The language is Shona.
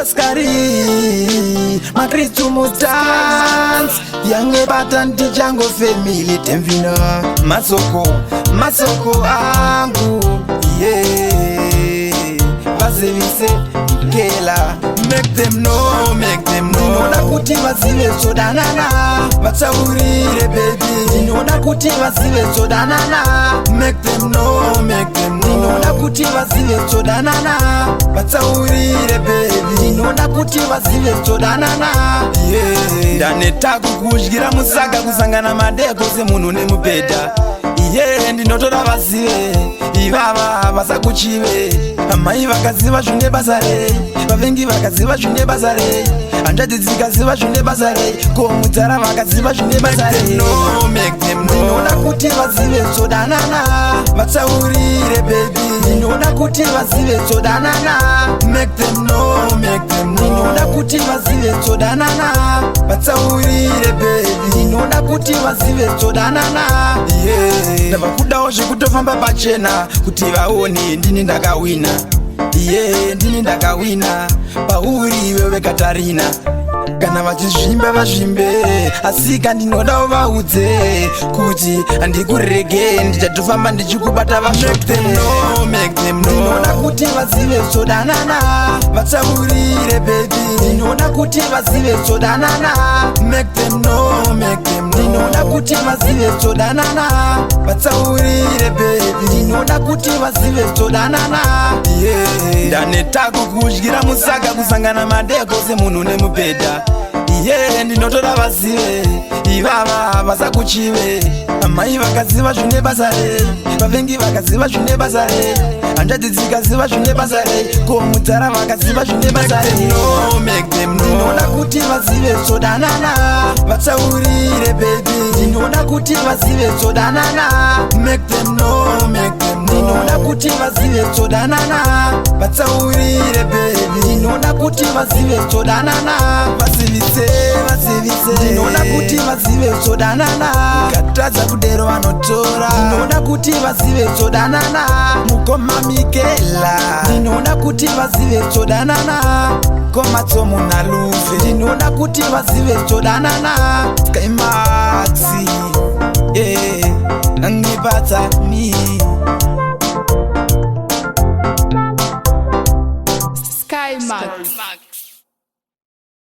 Oscari Makristu mutans Yange batan tijango family temvino Masoko angu Yeah Vasevise Kela Make them know Ninoda kuti vasive sodanana Vatsaurire baby Ninoda kuti vasive sodanana Make them know Ninoda kuti vasive sodanana Vatsaurire baby Ninoda kuti vasive sodanana Yeah Ndaneta kukushgira musaka kusangana madeko semunhu nemubhedha Yeah ndinotoda vasive Ivava vasakuchive Amai vakaziva zvine basa rei Vavengi vakaziva zvine basa rei Hanzvadzi dzikaziva zvine basa rei Ko mudzara vakaziva zvine basa rei Make them know Ndinoda kuti vazive sodanana Vatsaurire baby Ndinoda kuti vazive sodanana Make them know Ndinoda kuti vazive sodanana Vatsaurire baby Ndinoda kuti vazive sodanana Yeah Ndava kudawo zvekutofamba pachena Kuti vaone ndini ndakawina Yeah, ndini ndakawina Pauri wewe Katarina Kana vachizvimba vazvimbe Asika ndinodawo vaudze Kuti handikurege Ndichatofamba ndichikubata vashote Make them know Ndinoda kuti vazive sodanana Vatsaurire baby Ndinoda kuti vazive sodanana Make them know Ndinoda kuti vazive sodanana Vatsaurire baby Ndinoda kuti vazive sodanana Yeah Ndaneta kukushgira musaka kusangana madeko semunhu nemubhedha Yeah ndinotoda vazive Ivava vasakuchive Amai vakaziva zvine basa rei Vavengi vakaziva zvine basa rei Hanzvadzi dzikaziva zvine basa rei Ko mudzara vakaziva zvine basa rei Make them know Ndinoda kuti vazive sodanana Vatsaurire baby Ndinoda kuti vazive sodanana Make them know Ndinoda kuti vazive sodanana Vatsaurire baby Ndinoda kuti vazive sodanana Vasivise Ndinoda kuti vazive sodanana Katadza kudero vanotora Ndinoda kuti vazive sodanana Mukoma Mikela Ndinoda kuti vazive sodanana Komatsomo naluve Ndinoda kuti vazive sodanana Sky Maxi Yeah Ngibata